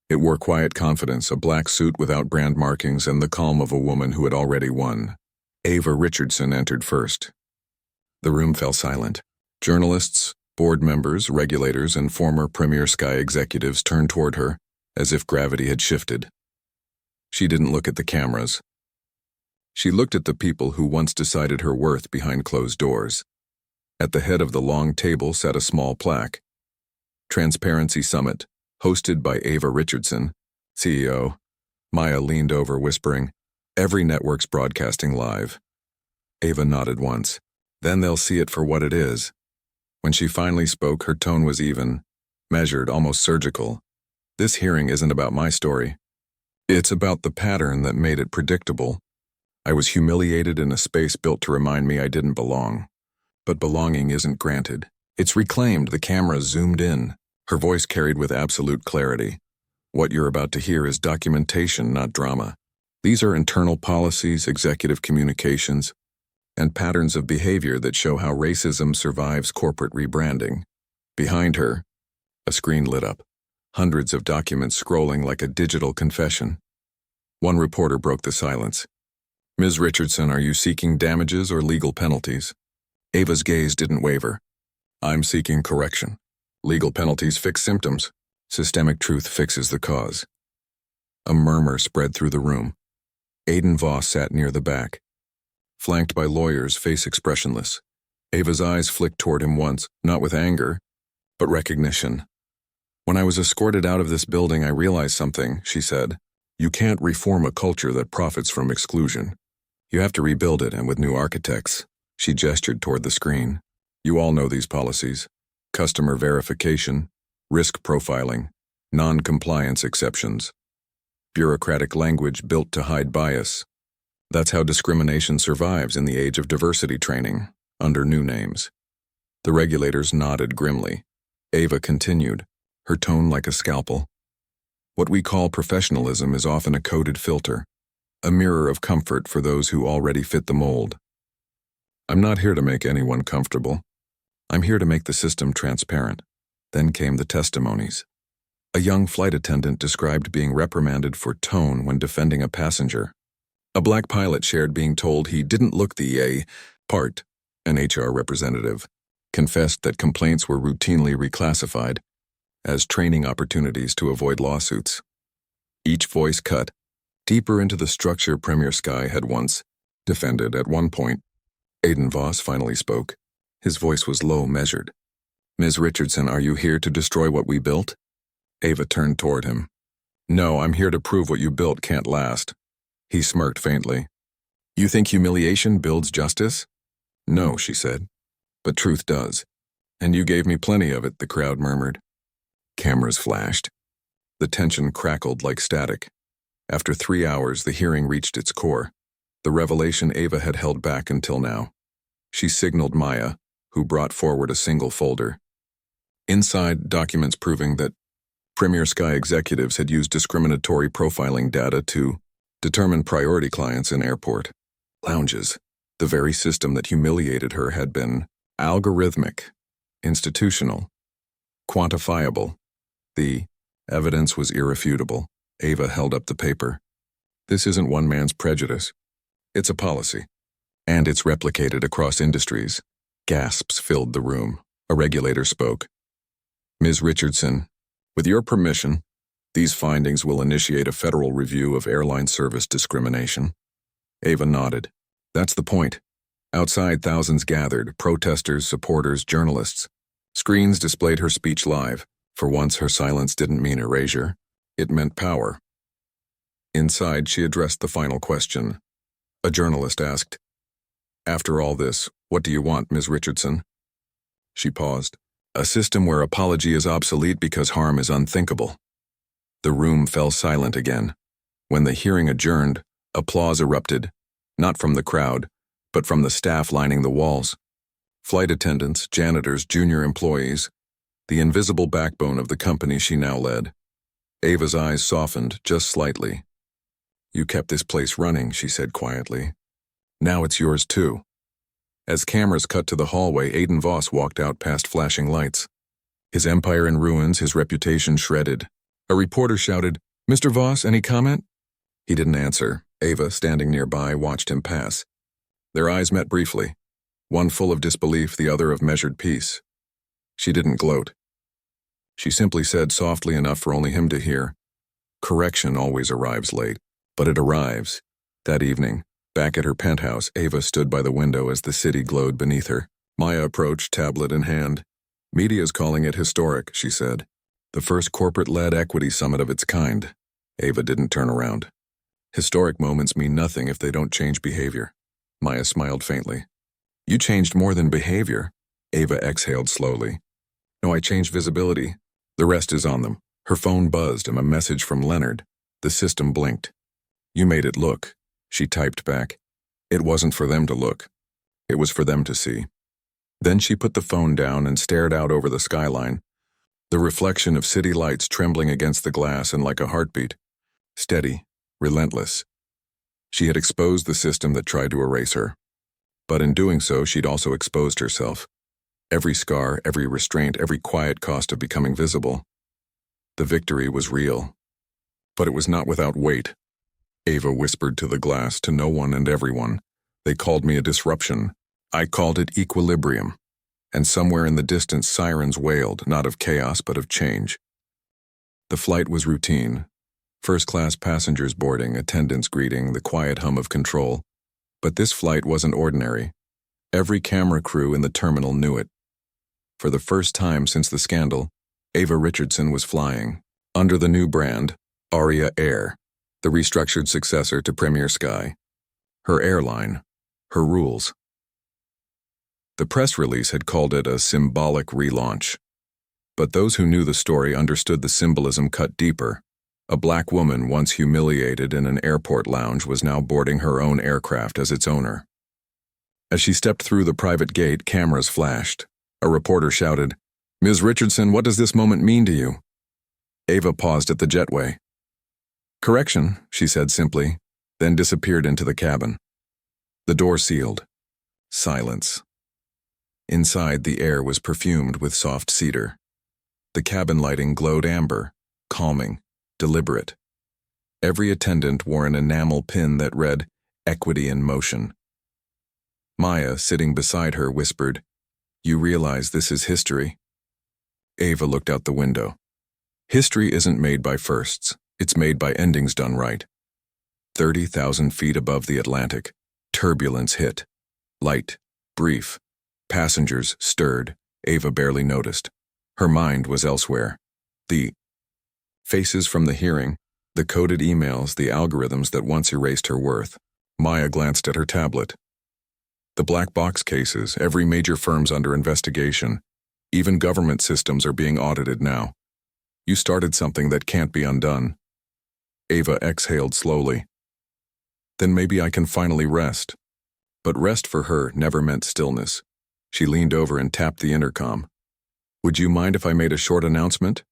It wore quiet confidence, a black suit without brand markings, and the calm of a woman who had already won. Ava Richardson entered first. The room fell silent. Journalists, board members, regulators, and former Premier Sky executives turned toward her, as if gravity had shifted. She didn't look at the cameras. She looked at the people who once decided her worth behind closed doors. At the head of the long table sat a small plaque. Transparency Summit, hosted by Ava Richardson, CEO. Maya leaned over, whispering, "Every network's broadcasting live." Ava nodded once. "Then they'll see it for what it is." When she finally spoke, her tone was even, measured, almost surgical. "This hearing isn't about my story. It's about the pattern that made it predictable. I was humiliated in a space built to remind me I didn't belong. But belonging isn't granted. It's reclaimed." The camera zoomed in. Her voice carried with absolute clarity. "What you're about to hear is documentation, not drama. These are internal policies, executive communications, and patterns of behavior that show how racism survives corporate rebranding." Behind her, a screen lit up. Hundreds of documents scrolling like a digital confession. One reporter broke the silence. "Ms. Richardson, are you seeking damages or legal penalties?" Ava's gaze didn't waver. "I'm seeking correction. Legal penalties fix symptoms. Systemic truth fixes the cause." A murmur spread through the room. Aiden Voss sat near the back, flanked by lawyers, face expressionless. Ava's eyes flicked toward him once, not with anger, but recognition. "When I was escorted out of this building, I realized something," she said. "You can't reform a culture that profits from exclusion. You have to rebuild it, and with new architects." She gestured toward the screen. "You all know these policies. Customer verification, risk profiling, non-compliance exceptions. Bureaucratic language built to hide bias. That's how discrimination survives in the age of diversity training, under new names." The regulators nodded grimly. Ava continued, her tone like a scalpel. "What we call professionalism is often a coded filter, a mirror of comfort for those who already fit the mold. I'm not here to make anyone comfortable. I'm here to make the system transparent." Then came the testimonies. A young flight attendant described being reprimanded for tone when defending a passenger. A black pilot shared being told he didn't look the A part. An HR representative confessed that complaints were routinely reclassified as training opportunities to avoid lawsuits. Each voice cut deeper into the structure Premier Sky had once defended. At one point, Aiden Voss finally spoke. His voice was low, measured. "Ms. Richardson, are you here to destroy what we built?" Ava turned toward him. "No, I'm here to prove what you built can't last." He smirked faintly. "You think humiliation builds justice?" "No," she said. "But truth does. And you gave me plenty of it," the crowd murmured. Cameras flashed. The tension crackled like static. After 3 hours, the hearing reached its core. The revelation Ava had held back until now. She signaled Maya, who brought forward a single folder. Inside, documents proving that Premier Sky executives had used discriminatory profiling data to determine priority clients in airport lounges. The very system that humiliated her had been algorithmic, institutional, quantifiable. The evidence was irrefutable. Ava held up the paper. This isn't one man's prejudice. It's a policy. And it's replicated across industries. Gasps filled the room. A regulator spoke. Ms. Richardson, with your permission, these findings will initiate a federal review of airline service discrimination. Ava nodded. That's the point. Outside, thousands gathered, protesters, supporters, journalists. Screens displayed her speech live. For once, her silence didn't mean erasure. It meant power. Inside, she addressed the final question. A journalist asked, "After all this, what do you want, Ms. Richardson?" She paused. "A system where apology is obsolete because harm is unthinkable." The room fell silent again. When the hearing adjourned, applause erupted, not from the crowd, but from the staff lining the walls. Flight attendants, janitors, junior employees, the invisible backbone of the company she now led. Ava's eyes softened just slightly. "You kept this place running," she said quietly. "Now it's yours too." As cameras cut to the hallway, Aiden Voss walked out past flashing lights. His empire in ruins, his reputation shredded. A reporter shouted, "Mr. Voss, any comment?" He didn't answer. Ava, standing nearby, watched him pass. Their eyes met briefly, one full of disbelief, the other of measured peace. She didn't gloat. She simply said softly enough for only him to hear, "Correction always arrives late, but it arrives." That evening, back at her penthouse, Ava stood by the window as the city glowed beneath her. Maya approached, tablet in hand. "Media's calling it historic," she said. "The first corporate-led equity summit of its kind." Ava didn't turn around. "Historic moments mean nothing if they don't change behavior." Maya smiled faintly. "You changed more than behavior." Ava exhaled slowly. "No, I changed visibility. The rest is on them." Her phone buzzed, and a message from Leonard. The system blinked. "You made it look," she typed back. "It wasn't for them to look. It was for them to see." Then she put the phone down and stared out over the skyline, the reflection of city lights trembling against the glass and like a heartbeat. Steady, relentless. She had exposed the system that tried to erase her. But in doing so, she'd also exposed herself. Every scar, every restraint, every quiet cost of becoming visible. The victory was real. But it was not without weight. Ava whispered to the glass, to no one and everyone. "They called me a disruption. I called it equilibrium." And somewhere in the distance, sirens wailed, not of chaos, but of change. The flight was routine. First-class passengers boarding, attendants greeting, the quiet hum of control. But this flight wasn't ordinary. Every camera crew in the terminal knew it. For the first time since the scandal, Ava Richardson was flying, under the new brand, Aria Air, the restructured successor to Premier Sky. Her airline, her rules. The press release had called it a symbolic relaunch. But those who knew the story understood the symbolism cut deeper. A black woman once humiliated in an airport lounge was now boarding her own aircraft as its owner. As she stepped through the private gate, cameras flashed. A reporter shouted, "Ms. Richardson, what does this moment mean to you?" Ava paused at the jetway. "Correction," she said simply, then disappeared into the cabin. The door sealed. Silence. Inside, the air was perfumed with soft cedar. The cabin lighting glowed amber, calming, deliberate. Every attendant wore an enamel pin that read, "Equity in Motion." Maya, sitting beside her, whispered, "You realize this is history?" Ava looked out the window. History isn't made by firsts, it's made by endings done right. 30,000 feet above the Atlantic, turbulence hit. Light, brief. Passengers stirred. Ava barely noticed. Her mind was elsewhere. The faces from the hearing, the coded emails, the algorithms that once erased her worth. Maya glanced at her tablet. The black box cases, every major firm's under investigation. Even government systems are being audited now. You started something that can't be undone. Ava exhaled slowly. Then maybe I can finally rest. But rest for her never meant stillness. She leaned over and tapped the intercom. "Would you mind if I made a short announcement?"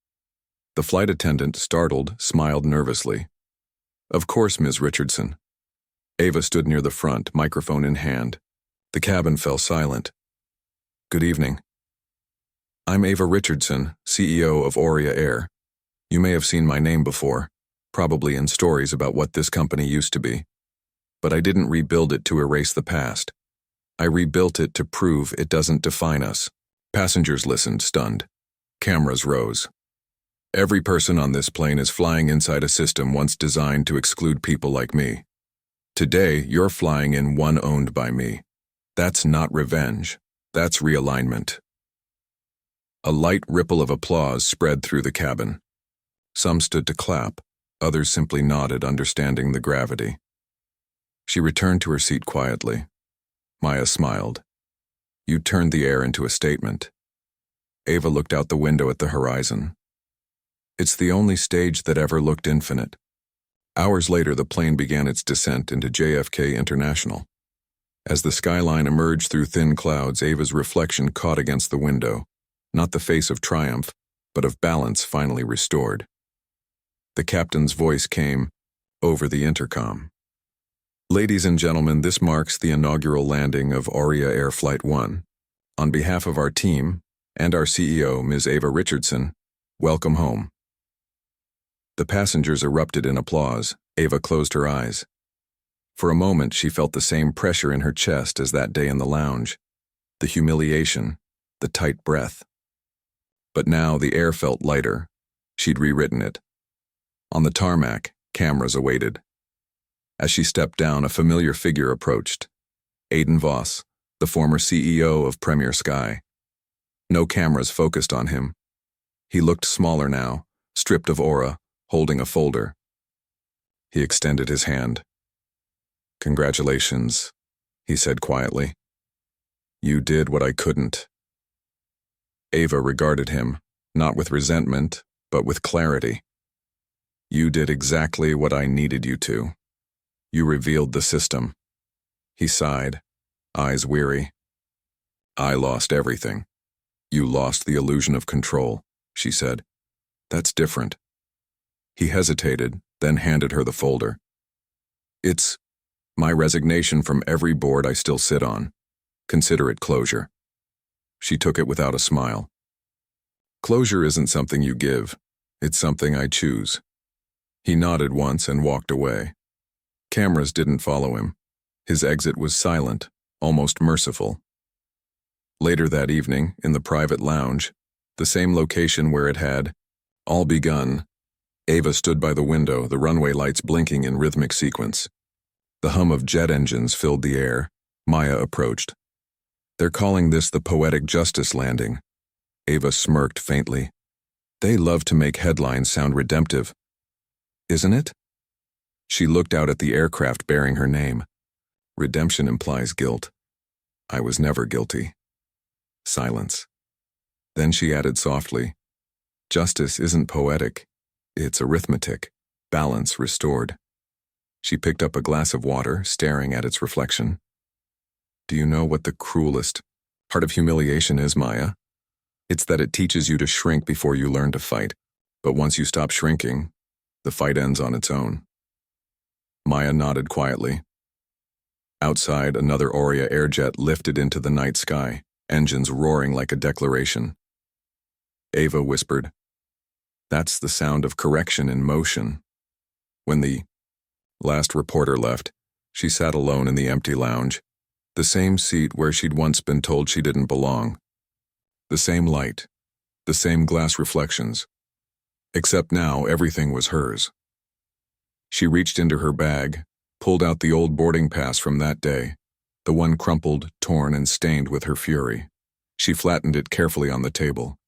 The flight attendant, startled, smiled nervously. "Of course, Ms. Richardson." Ava stood near the front, microphone in hand. The cabin fell silent. "Good evening. I'm Ava Richardson, CEO of Auria Air. You may have seen my name before, probably in stories about what this company used to be. But I didn't rebuild it to erase the past. I rebuilt it to prove it doesn't define us." Passengers listened, stunned. Cameras rose. "Every person on this plane is flying inside a system once designed to exclude people like me. Today, you're flying in one owned by me. That's not revenge. That's realignment." A light ripple of applause spread through the cabin. Some stood to clap, others simply nodded, understanding the gravity. She returned to her seat quietly. Maya smiled. "You turned the air into a statement." Ava looked out the window at the horizon. "It's the only stage that ever looked infinite." Hours later, the plane began its descent into JFK International. As the skyline emerged through thin clouds, Ava's reflection caught against the window, not the face of triumph, but of balance finally restored. The captain's voice came over the intercom. "Ladies and gentlemen, this marks the inaugural landing of Auria Air Flight 1. On behalf of our team and our CEO, Ms. Ava Richardson, welcome home." The passengers erupted in applause. Ava closed her eyes. For a moment, she felt the same pressure in her chest as that day in the lounge. The humiliation, the tight breath. But now the air felt lighter. She'd rewritten it. On the tarmac, cameras awaited. As she stepped down, a familiar figure approached. Aiden Voss, the former CEO of Premier Sky. No cameras focused on him. He looked smaller now, stripped of aura, holding a folder. He extended his hand. "Congratulations," he said quietly. "You did what I couldn't." Ava regarded him, not with resentment, but with clarity. "You did exactly what I needed you to. You revealed the system." He sighed, eyes weary. "I lost everything. You lost the illusion of control," she said. "That's different." He hesitated, then handed her the folder. "It's my resignation from every board I still sit on. Consider it closure." She took it without a smile. "Closure isn't something you give. It's something I choose." He nodded once and walked away. Cameras didn't follow him. His exit was silent, almost merciful. Later that evening, in the private lounge, the same location where it had all begun, Ava stood by the window, the runway lights blinking in rhythmic sequence. The hum of jet engines filled the air. Maya approached. "They're calling this the Poetic Justice Landing." Ava smirked faintly. "They love to make headlines sound redemptive. Isn't it?" She looked out at the aircraft bearing her name. "Redemption implies guilt. I was never guilty." Silence. Then she added softly, "Justice isn't poetic. It's arithmetic, balance restored." She picked up a glass of water, staring at its reflection. "Do you know what the cruelest part of humiliation is, Maya? It's that it teaches you to shrink before you learn to fight. But once you stop shrinking, the fight ends on its own." Maya nodded quietly. Outside, another Auria airjet lifted into the night sky, engines roaring like a declaration. Ava whispered, "That's the sound of correction in motion." When the last reporter left, she sat alone in the empty lounge, the same seat where she'd once been told she didn't belong. The same light, the same glass reflections. Except now, everything was hers. She reached into her bag, pulled out the old boarding pass from that day, the one crumpled, torn, and stained with her fury. She flattened it carefully on the table.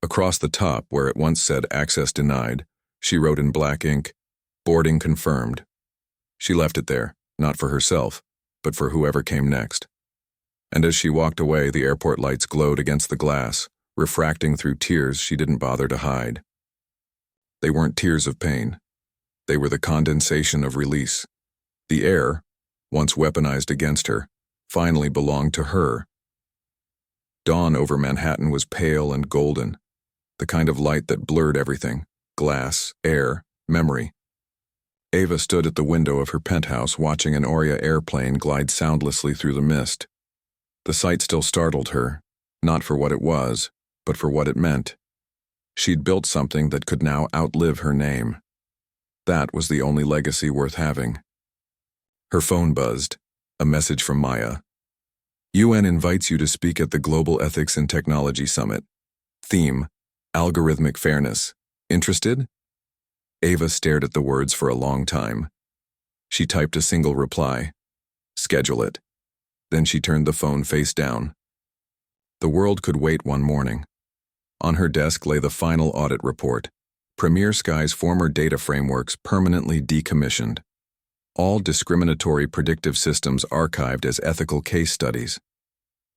Across the top, where it once said "Access Denied," she wrote in black ink, "Boarding Confirmed." She left it there, not for herself, but for whoever came next. And as she walked away, the airport lights glowed against the glass, refracting through tears she didn't bother to hide. They weren't tears of pain. They were the condensation of release. The air, once weaponized against her, finally belonged to her. Dawn over Manhattan was pale and golden, the kind of light that blurred everything: glass, air, memory. Ava stood at the window of her penthouse watching an Oria airplane glide soundlessly through the mist. The sight still startled her, not for what it was, but for what it meant. She'd built something that could now outlive her name. That was the only legacy worth having. Her phone buzzed, a message from Maya. UN invites you to speak at the Global Ethics and Technology Summit. Theme: Algorithmic Fairness. Interested? Ava stared at the words for a long time. She typed a single reply: schedule it. Then she turned the phone face down. The world could wait one morning. On her desk lay the final audit report: Premier Sky's former data frameworks permanently decommissioned. All discriminatory predictive systems archived as ethical case studies.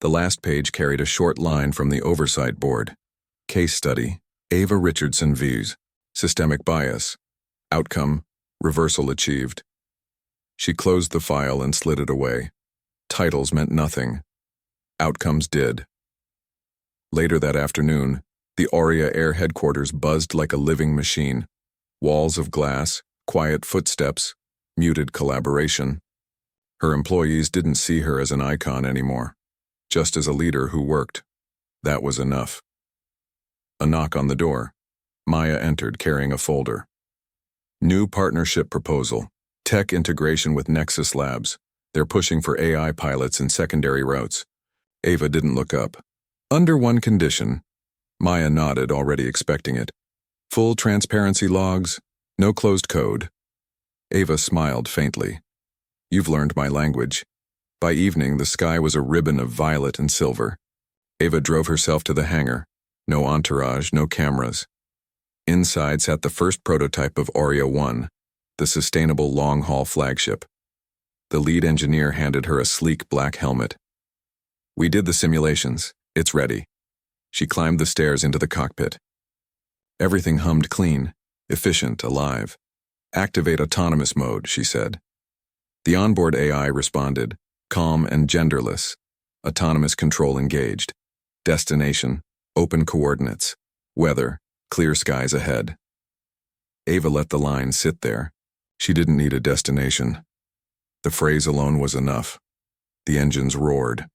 The last page carried a short line from the oversight board. Case study: Ava Richardson views. Systemic bias. Outcome: reversal achieved. She closed the file and slid it away. Titles meant nothing. Outcomes did. Later that afternoon, the Oria Air headquarters buzzed like a living machine. Walls of glass, quiet footsteps, muted collaboration. Her employees didn't see her as an icon anymore, just as a leader who worked. That was enough. A knock on the door. Maya entered carrying a folder. New partnership proposal. Tech integration with Nexus Labs. They're pushing for AI pilots in secondary routes. Ava didn't look up. Under one condition. Maya nodded, already expecting it. Full transparency logs, no closed code. Ava smiled faintly. You've learned my language. By evening, the sky was a ribbon of violet and silver. Ava drove herself to the hangar. No entourage, no cameras. Inside sat the first prototype of Oria 1, the sustainable long-haul flagship. The lead engineer handed her a sleek black helmet. We did the simulations. It's ready. She climbed the stairs into the cockpit. Everything hummed clean, efficient, alive. Activate autonomous mode, she said. The onboard AI responded, calm and genderless. Autonomous control engaged. Destination: open coordinates. Weather: clear skies ahead. Ava let the line sit there. She didn't need a destination. The phrase alone was enough. The engines roared.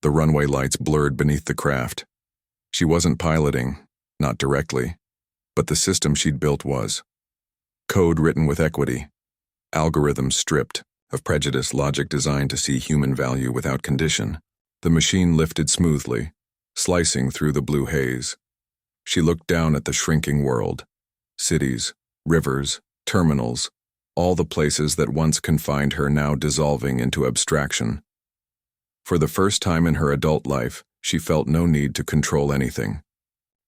The runway lights blurred beneath the craft. She wasn't piloting, not directly, but the system she'd built was. Code written with equity. Algorithms stripped of prejudice, logic designed to see human value without condition. The machine lifted smoothly, slicing through the blue haze. She looked down at the shrinking world. Cities, rivers, terminals, all the places that once confined her now dissolving into abstraction. For the first time in her adult life, she felt no need to control anything.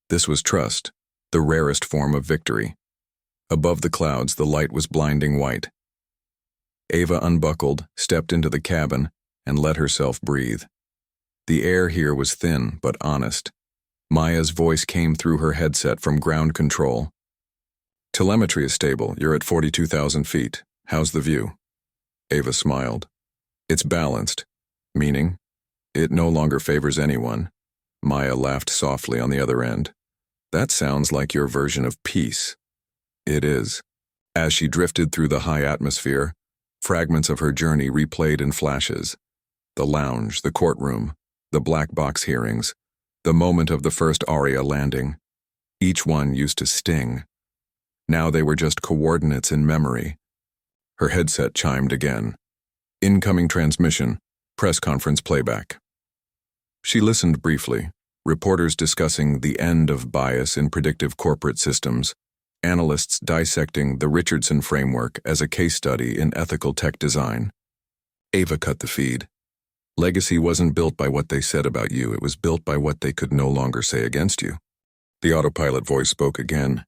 This was trust, the rarest form of victory. Above the clouds, the light was blinding white. Ava unbuckled, stepped into the cabin, and let herself breathe. The air here was thin but honest. Maya's voice came through her headset from ground control. Telemetry is stable. You're at 42,000 feet. How's the view? Ava smiled. It's balanced. Meaning? It no longer favors anyone. Maya laughed softly on the other end. That sounds like your version of peace. It is. As she drifted through the high atmosphere, fragments of her journey replayed in flashes. The lounge, the courtroom, the black box hearings, the moment of the first Aria landing. Each one used to sting. Now they were just coordinates in memory. Her headset chimed again. Incoming transmission, press conference playback. She listened briefly, reporters discussing the end of bias in predictive corporate systems, analysts dissecting the Richardson framework as a case study in ethical tech design. Ava cut the feed. Legacy wasn't built by what they said about you, it was built by what they could no longer say against you. The autopilot voice spoke again,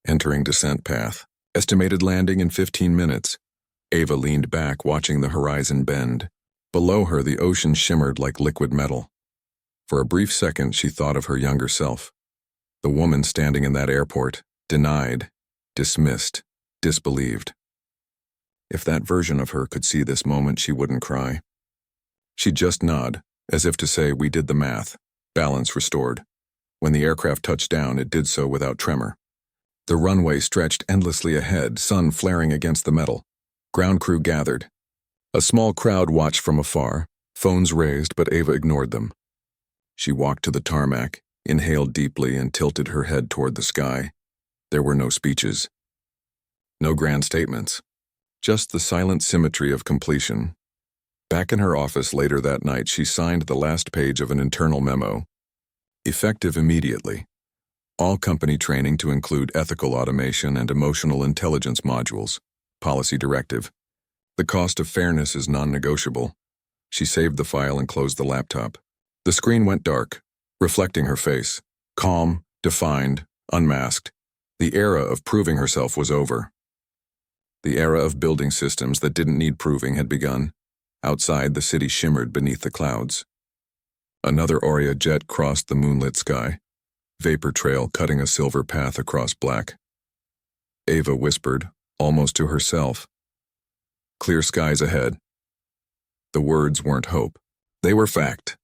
entering descent path. Estimated landing in 15 minutes. Ava leaned back, watching the horizon bend. Below her, the ocean shimmered like liquid metal. For a brief second, she thought of her younger self. The woman standing in that airport, denied, dismissed, disbelieved. If that version of her could see this moment, she wouldn't cry. She'd just nod, as if to say, we did the math. balance restored. When the aircraft touched down, it did so without tremor. The runway stretched endlessly ahead, sun flaring against the metal. Ground crew gathered. A small crowd watched from afar, phones raised, but Ava ignored them. She walked to the tarmac, inhaled deeply, and tilted her head toward the sky. There were no speeches. No grand statements. Just the silent symmetry of completion. Back in her office later that night, she signed the last page of an internal memo. Effective immediately. All company training to include ethical automation and emotional intelligence modules. Policy directive. The cost of fairness is non-negotiable. She saved the file and closed the laptop. The screen went dark, reflecting her face. Calm, defined, unmasked. The era of proving herself was over. The era of building systems that didn't need proving had begun. Outside, the city shimmered beneath the clouds. Another Aurea jet crossed the moonlit sky, vapor trail cutting a silver path across black. Ava whispered, almost to herself. Clear skies ahead. The words weren't hope. They were fact.